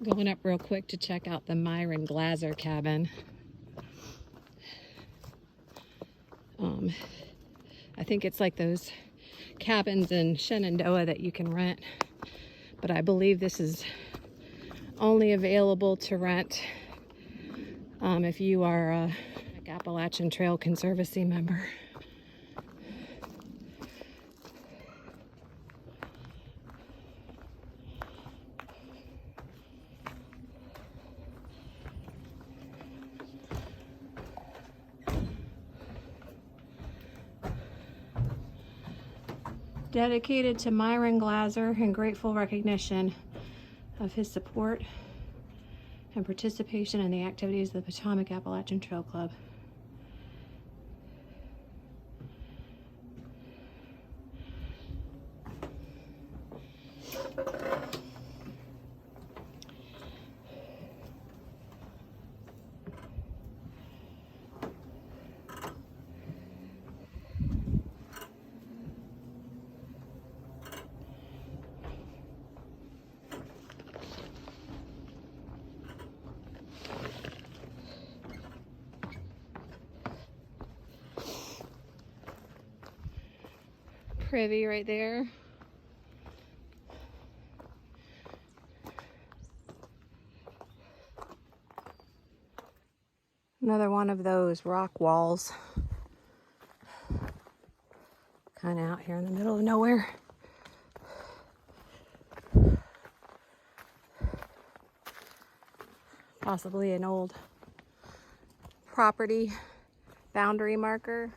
Going up real quick to check out the Myron Glaser cabin. I think it's like those cabins in Shenandoah that you can rent, but I believe this is only available to rent if you are a Appalachian Trail Conservancy member. Dedicated to Myron Glaser in grateful recognition of his support and participation in the activities of the Potomac Appalachian Trail Club. Privy right there. Another one of those rock walls. Kind of out here in the middle of nowhere. Possibly an old property boundary marker.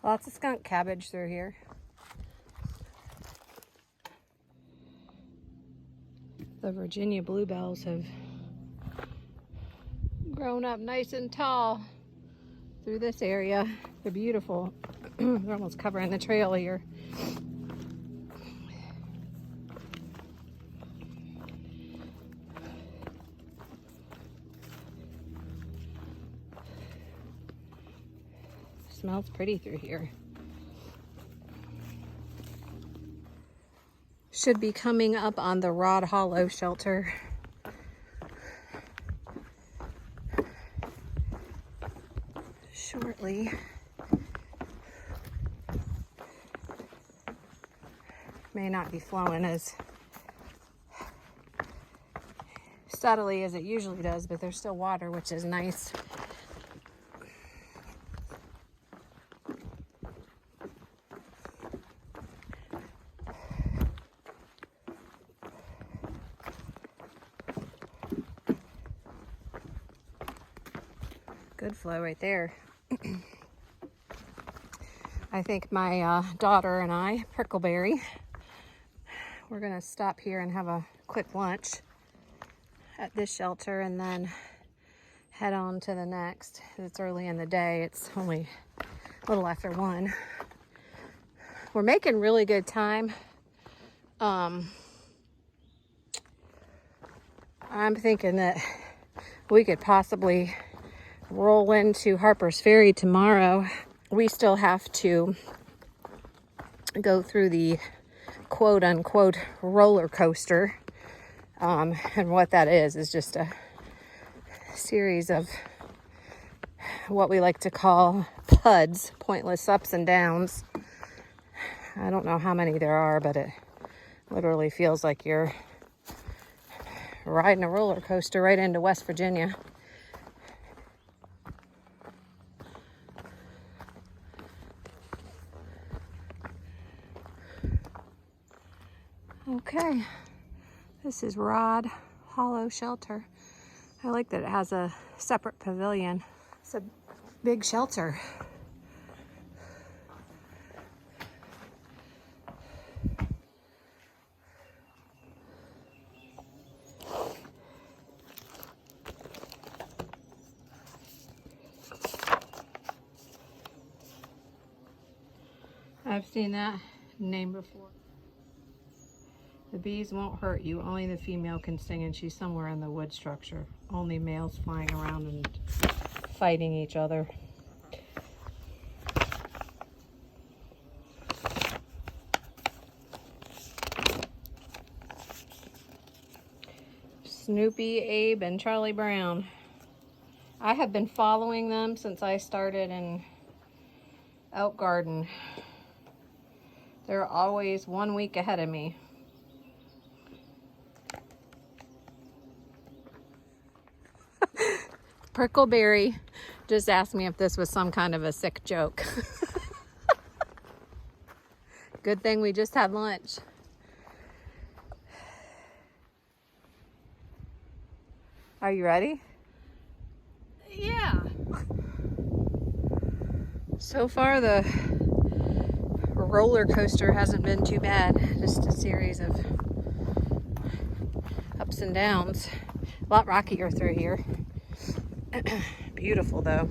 Lots of skunk cabbage through here. The Virginia bluebells have grown up nice and tall through this area. They're beautiful. They're almost covering the trail here. Smells pretty through here. Should be coming up on the Rod Hollow shelter. Shortly. May not be flowing as steadily as it usually does, but there's still water, which is nice. Good flow right there. I think my daughter and I, Prickleberry, we're gonna stop here and have a quick lunch at this shelter and then head on to the next. It's early in the day. It's only a little after 1. We're making really good time. I'm thinking that we could possibly roll into Harpers Ferry tomorrow. We still have to go through the quote-unquote roller coaster. And what that is just a series of what we like to call PUDs, pointless ups and downs. I don't know how many there are, but it literally feels like you're riding a roller coaster right into West Virginia. Okay, this is Rod Hollow Shelter. I like that it has a separate pavilion. It's a big shelter. I've seen that name before. The bees won't hurt you. Only the female can sting, and she's somewhere in the wood structure. Only males flying around and fighting each other. Snoopy, Abe, and Charlie Brown. I have been following them since I started in Elk Garden. They're always 1 week ahead of me. Prickleberry just asked me if this was some kind of a sick joke. Good thing we just had lunch. Are you ready? Yeah. So far the roller coaster hasn't been too bad. Just a series of ups and downs. A lot rockier through here. Beautiful though.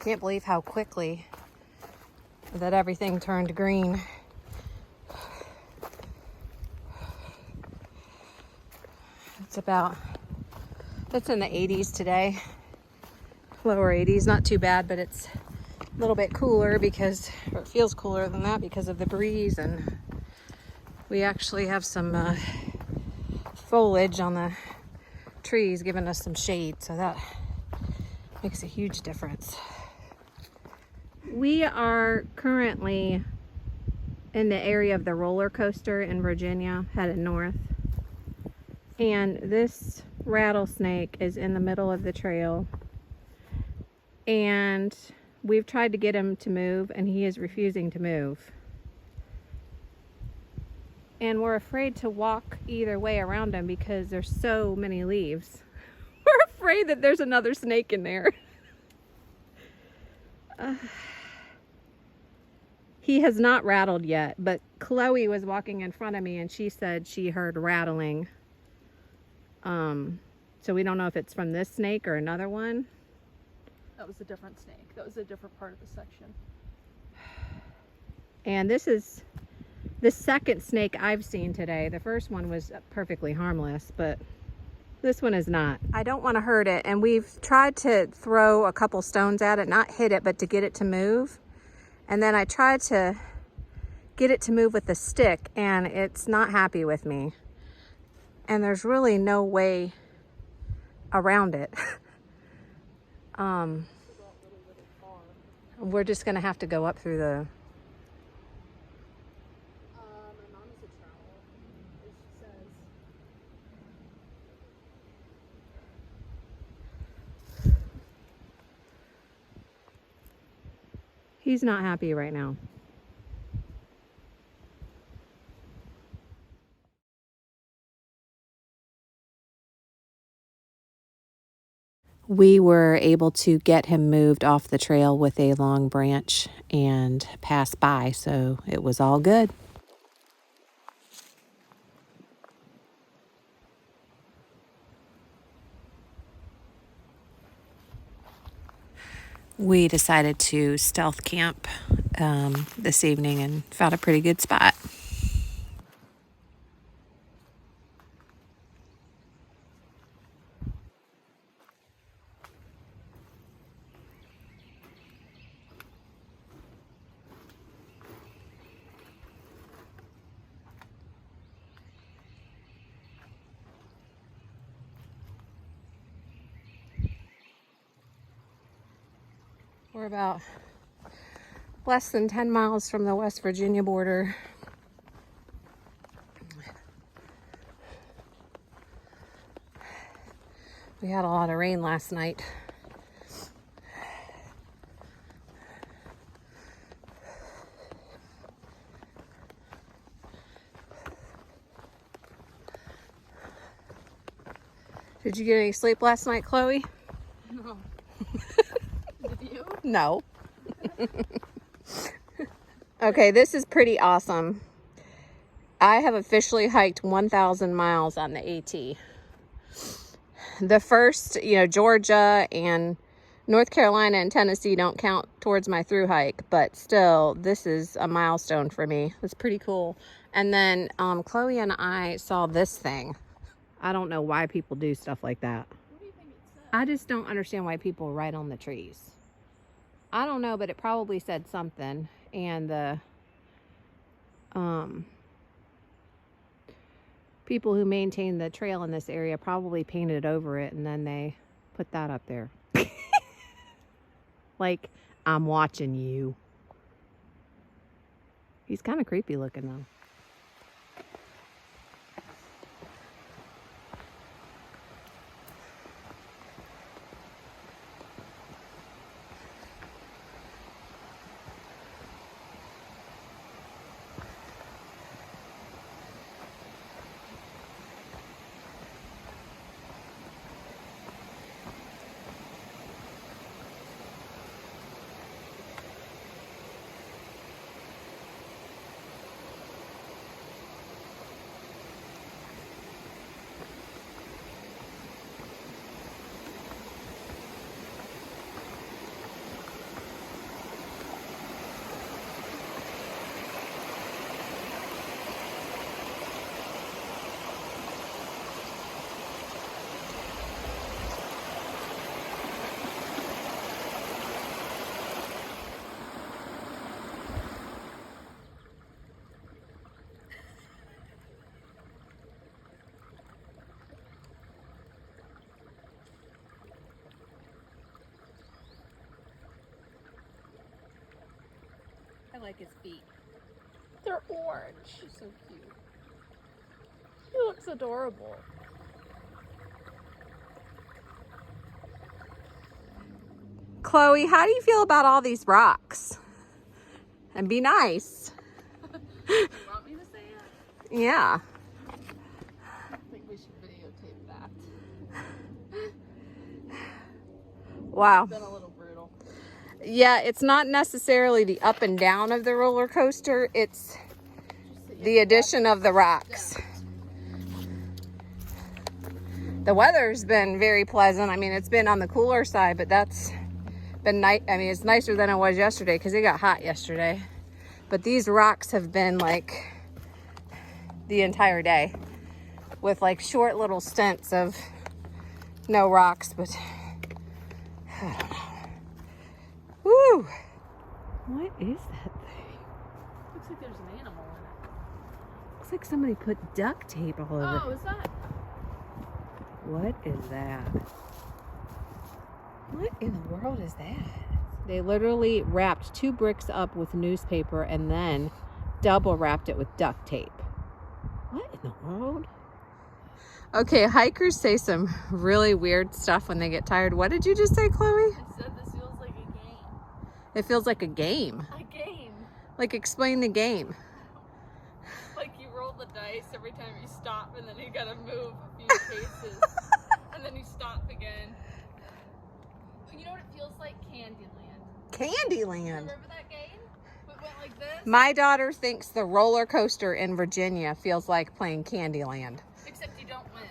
Can't believe how quickly that everything turned green. It's in the 80s today. Lower 80s, not too bad, but it's a little bit cooler because, or it feels cooler than that because of the breeze, and we actually have some foliage on the trees giving us some shade, so that makes a huge difference. We are currently in the area of the roller coaster in Virginia, headed north. And this rattlesnake is in the middle of the trail. And we've tried to get him to move, and he is refusing to move. And we're afraid to walk either way around him because there's so many leaves. We're afraid that there's another snake in there. He has not rattled yet, but Chloe was walking in front of me and she said she heard rattling. So we don't know if it's from this snake or another one. That was a different snake. That was a different part of the section. And this is the second snake I've seen today. The first one was perfectly harmless, but this one is not. I don't want to hurt it, and we've tried to throw a couple stones at it, not hit it, but to get it to move. And then I tried to get it to move with a stick, and it's not happy with me. And there's really no way around it. We're just gonna have to go up through the... My mom is a traveler, as she says. He's not happy right now. We were able to get him moved off the trail with a long branch and pass by, so it was all good. We decided to stealth camp this evening and found a pretty good spot. We're about less than 10 miles from the West Virginia border. We had a lot of rain last night. Did you get any sleep last night, Chloe? No. Did you? No. Okay, this is pretty awesome. I have officially hiked 1,000 miles on the AT. The first, Georgia and North Carolina and Tennessee don't count towards my through hike, but still, this is a milestone for me. It's pretty cool. And then Chloe and I saw this thing. I don't know why people do stuff like that. What do you think it I just don't understand why people write on the trees. I don't know, but it probably said something. And the people who maintain the trail in this area probably painted over it, and then they put that up there. Like, I'm watching you. He's kind of creepy looking though. I like his feet. They're orange. He's so cute. He looks adorable. Chloe, how do you feel about all these rocks? And be nice. You want me to say it? Yeah. I think we should videotape that. Wow. It's been a little brutal. Yeah, it's not necessarily the up and down of the roller coaster. It's the addition of the rocks. The weather's been very pleasant. I mean, it's been on the cooler side, but that's been nice. I mean, it's nicer than it was yesterday because it got hot yesterday. But these rocks have been like the entire day with like short little stints of no rocks, but I don't know. Woo! What is that thing? Looks like there's an animal in it. Looks like somebody put duct tape all over. Oh, is that? What is that? What in the world is that? They literally wrapped 2 bricks up with newspaper and then double wrapped it with duct tape. What in the world? Okay, hikers say some really weird stuff when they get tired. What did you just say, Chloe? I said this feels like a game. It feels like a game. A game. Like, explain the game. Like you roll the dice every time you stop and then you gotta move a few paces. And then you stop again. You know what it feels like? Candyland. Candyland. Remember that game? It went like this? My daughter thinks the roller coaster in Virginia feels like playing Candyland. Except you don't win.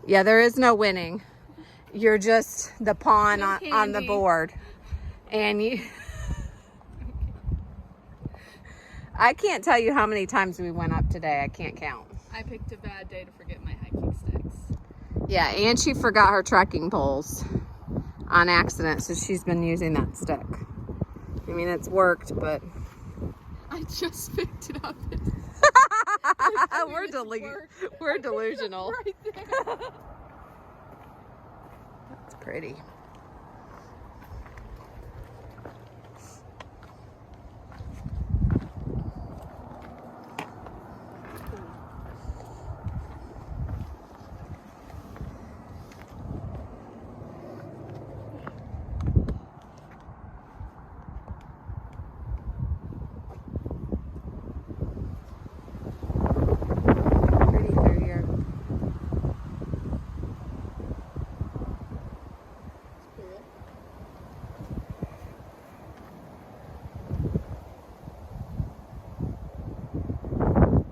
Yeah, there is no winning. You're just the pawn No on the candy. board. And you... I can't tell you how many times we went up today. I can't count. I picked a bad day to forget my hiking sticks. Yeah, and she forgot her trekking poles on accident, so she's been using that stick. I mean, it's worked, but... I just picked it up. We're delusional. Right there. That's pretty. Pretty through here.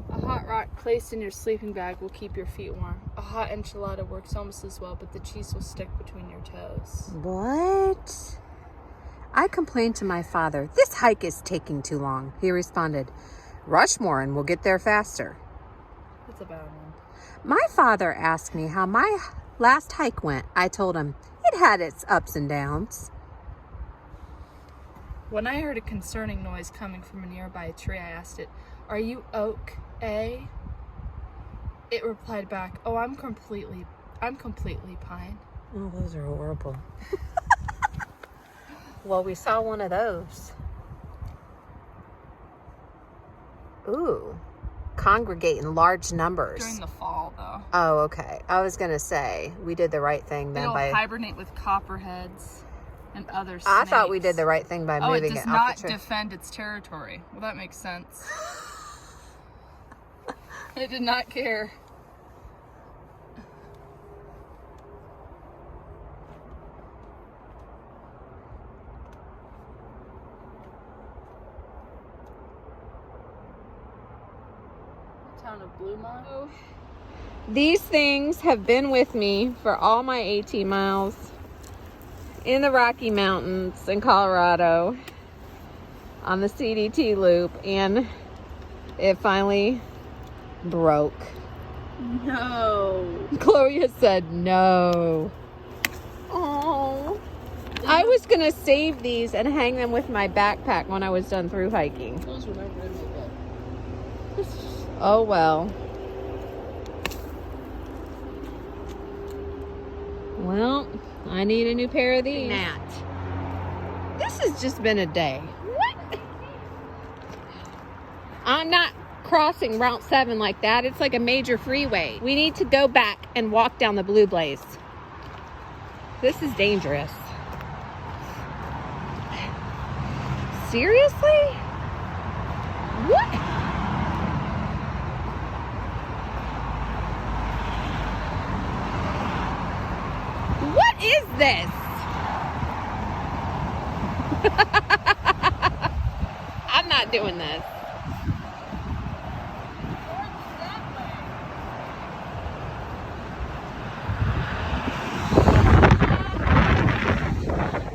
A hot rock placed in your sleeping bag will keep your feet warm. A hot enchilada works almost as well, but the cheese will stick between your toes. What? I complained to my father, "This hike is taking too long." He responded, "Rush more and we'll get there faster." That's a bad one. My father asked me how my last hike went. I told him it had its ups and downs. When I heard a concerning noise coming from a nearby tree, I asked it, "Are you okay?" It replied back, "Oh, I'm completely pine." Oh, those are horrible. Well, we saw one of those. Ooh, congregate in large numbers. During the fall, though. Oh, okay. I was going to say, we did the right thing then They'll by... hibernate with copperheads and other snakes. I thought we did the right thing by moving it does it off not the tree. defend its territory. Well, that makes sense. It did not care. Town of Bluemont. These things have been with me for all my 18 miles in the Rocky Mountains in Colorado on the CDT loop, and it finally broke. No. Chloe said no. Oh. I was going to save these and hang them with my backpack when I was done through hiking. Those were never going to make it. Oh well. Well, I need a new pair of these. Nat. This has just been a day. What? I'm not crossing Route 7 like that. It's like a major freeway. We need to go back and walk down the Blue Blaze. This is dangerous. Seriously? What? What is this? I'm not doing this.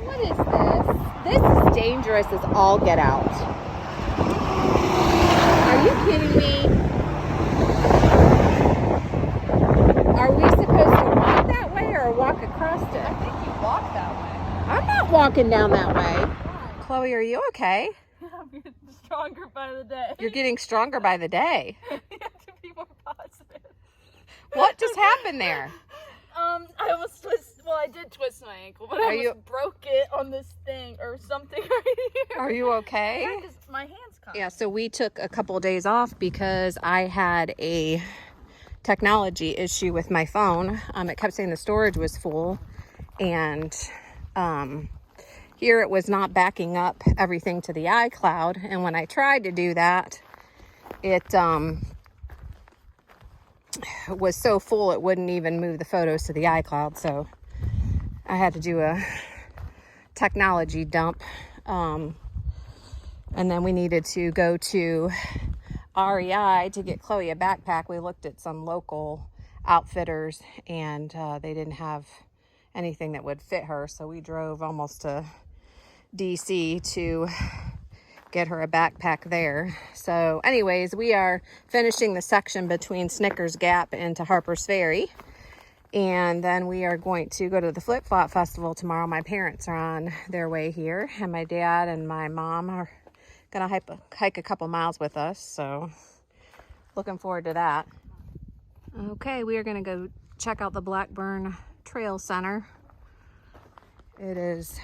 What is this? This is dangerous as all get out. Are you kidding me? Are we supposed to walk that way or walk across it? I think you walk that way. I'm not walking down that way. Chloe, are you okay? I'm getting stronger by the day. You're getting stronger by the day. You have to be more positive. What just happened there? I almost I did twist my ankle, but I almost broke it on this thing or something right here. Are you okay? Yeah, 'cause my hand's caught. Yeah, so we took a couple of days off because I had a technology issue with my phone. It kept saying the storage was full, and here it was not backing up everything to the iCloud. And when I tried to do that, it was so full it wouldn't even move the photos to the iCloud. So I had to do a technology dump, and then we needed to go to REI to get Chloe a backpack. We looked at some local outfitters, and they didn't have anything that would fit her, so we drove almost to DC to get her a backpack there. So anyways, we are finishing the section between Snickers Gap into Harpers Ferry, and then we are going to go to the Flip Flop Festival tomorrow. My parents are on their way here, and my dad and my mom are gonna hike a couple miles with us, so looking forward to that. Okay, we are gonna go check out the Blackburn Trail Center. It is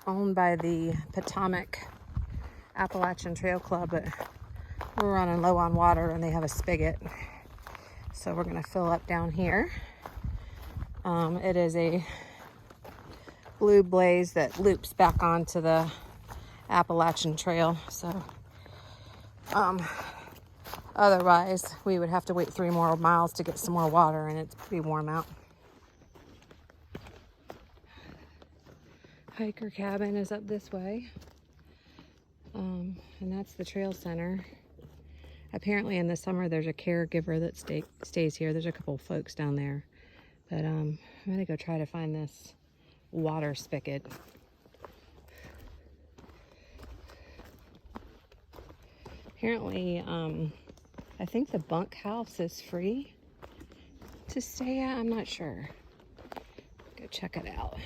owned by the Potomac Appalachian Trail Club, but we're running low on water and they have a spigot, so we're gonna fill up down here. It is a blue blaze that loops back onto the Appalachian Trail, so otherwise we would have to wait 3 more miles to get some more water, and it's pretty warm out. Hiker cabin is up this way, and that's the trail center. Apparently in the summer there's a caregiver that stays here. There's a couple folks down there, but I'm gonna go try to find this water spigot. Apparently I think the bunkhouse is free to stay at? I'm not sure. Go check it out.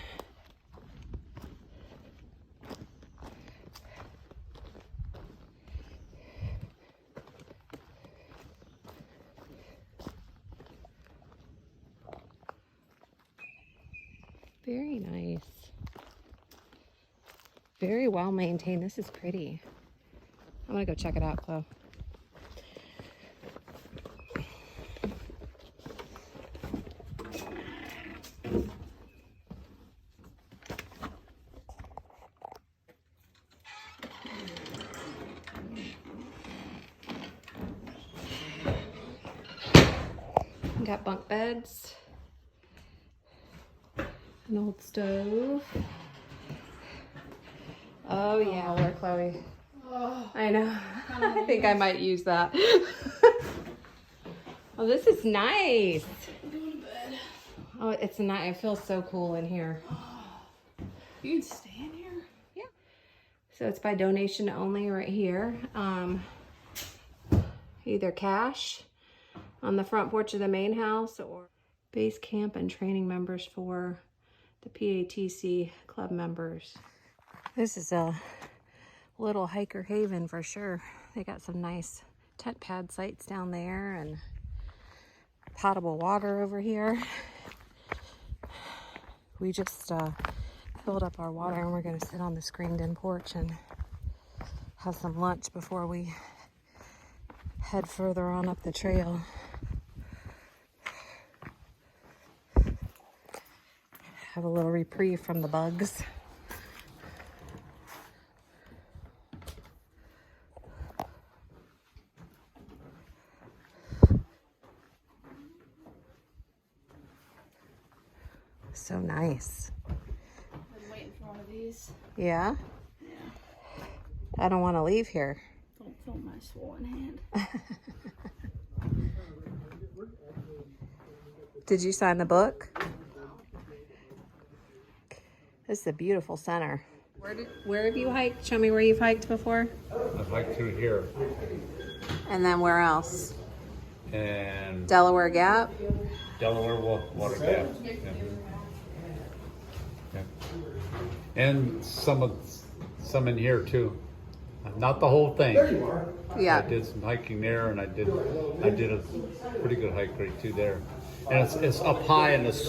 Very nice. Very well maintained. This is pretty. I'm gonna go check it out, Chloe. Got bunk beds. An old stove. Oh yeah, where Chloe? Oh, I know. I think I might use that. Oh, this is nice. I'm going to bed. Oh, it's nice. It feels so cool in here. You can stay in here? Yeah. So it's by donation only right here. Either cash on the front porch of the main house or base camp and training members for the PATC club members. This is a little hiker haven for sure. They got some nice tent pad sites down there and potable water over here. We just filled up our water and we're gonna sit on the screened-in porch and have some lunch before we head further on up the trail. Have a little reprieve from the bugs. So nice. I've been waiting for one of these. Yeah? Yeah. I don't want to leave here. Don't feel my swollen hand. Did you sign the book? This is a beautiful center. Where have you hiked? Show me where you've hiked before. I've hiked through here. And then where else? And Delaware Gap? Delaware Water Gap. Yeah. Yeah. And some in here too. Not the whole thing. Yeah. I did some hiking there, and I did a pretty good hike right through there. And it's up high and it's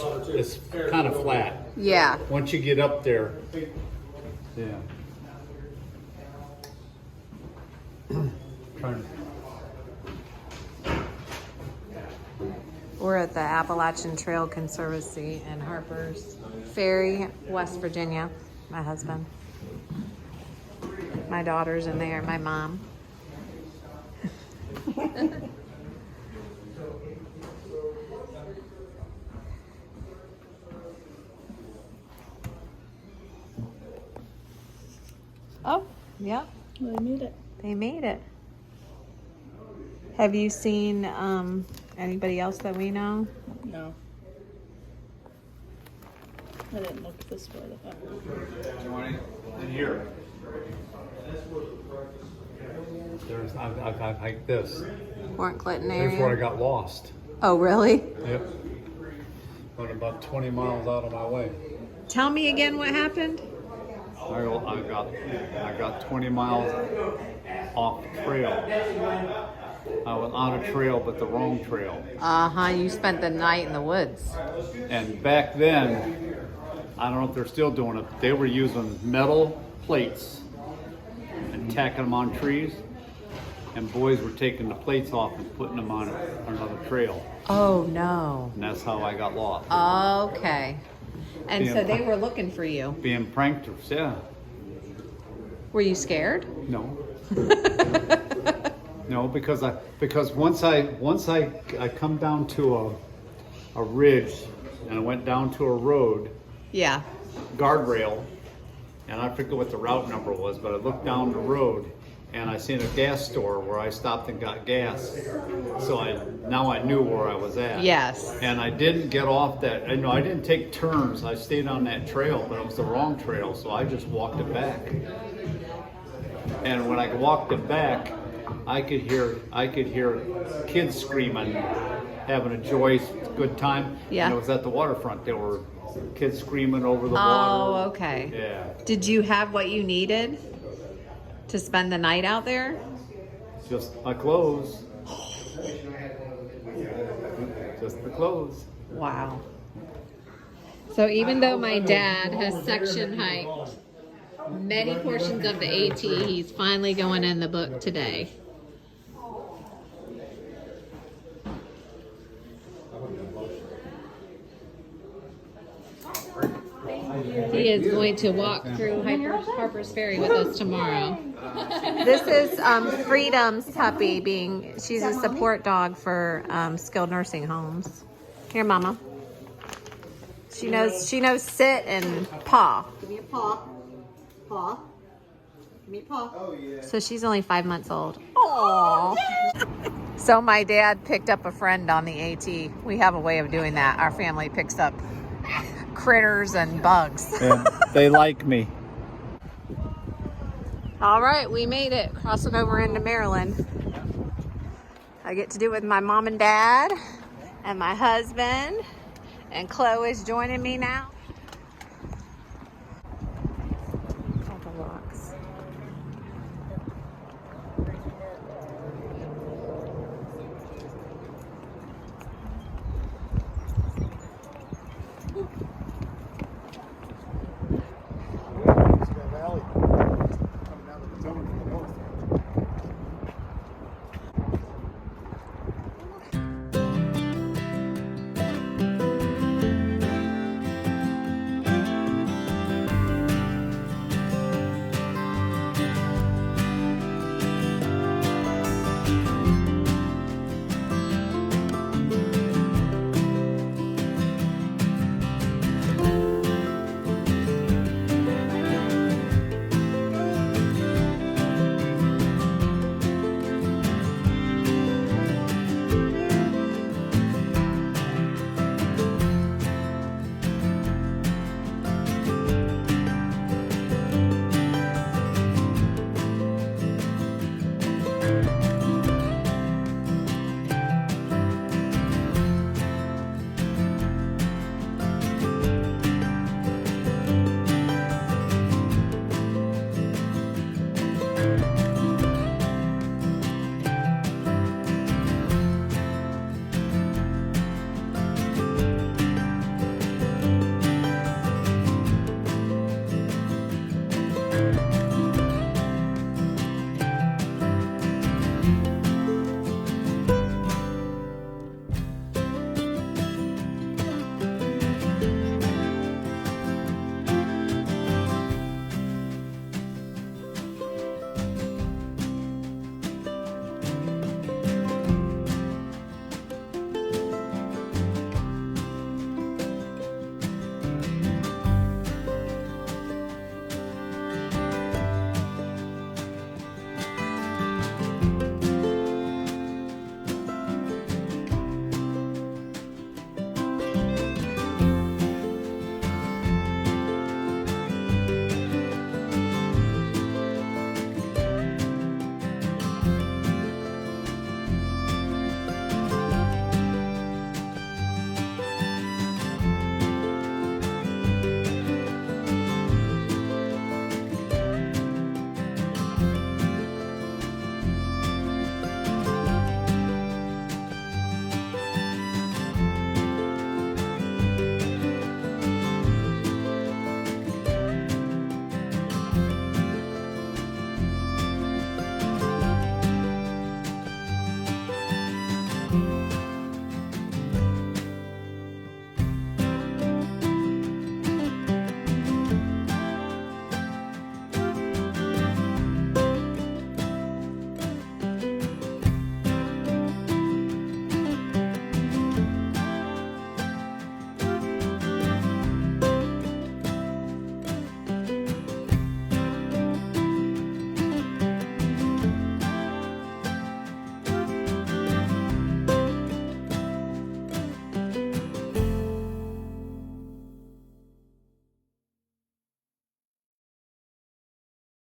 kind of flat. Yeah. Once you get up there, yeah. We're at the Appalachian Trail Conservancy in Harpers, Ferry, West Virginia. My husband. My daughter's in there, my mom. Oh, yeah, Well, they made it. they made it. Have you seen anybody else that we know? No. I didn't look this way. In here. I've hiked this. Fort Clinton Here's where I area? got lost. Oh, really? Yep. Went about 20 miles out of my way. Tell me again what happened. I got 20 miles off the trail. I was on a trail, but the wrong trail. Uh-huh, you spent the night in the woods. And back then, I don't know if they're still doing it, they were using metal plates and tacking them on trees. And boys were taking the plates off and putting them on another trail. Oh, no. And that's how I got lost. Okay. And so they were looking for you. Being pranksters, yeah. Were you scared? No. No, because once I come down to a ridge and I went down to a road, Yeah. guardrail, and I forget what the route number was, but I looked down the road and I seen a gas store where I stopped and got gas. So now I knew where I was at. Yes. And I didn't get off that. I didn't take turns. I stayed on that trail, but it was the wrong trail, so I just walked it back. And when I walked it back, I could hear kids screaming having a joyous good time. Yeah. And it was at the waterfront. There were kids screaming over the water. Oh, okay. Yeah. Did you have what you needed to spend the night out there? Just my clothes. Just the clothes. Wow. So even though my dad has section hiked many portions of the AT, he's finally going in the book today. He is going to walk through Harper's Ferry with us tomorrow. This is Freedom's puppy. She's a support dog for skilled nursing homes. Here, Mama. She knows sit and paw. Give me a paw. Paw. Give me a paw. Oh, yeah. So she's only 5 months old. Aww. So my dad picked up a friend on the AT. We have a way of doing that. Our family picks up critters and bugs. And they like me. All right, we made it, crossing over into Maryland. I get to do it with my mom and dad and my husband, and Chloe is joining me now.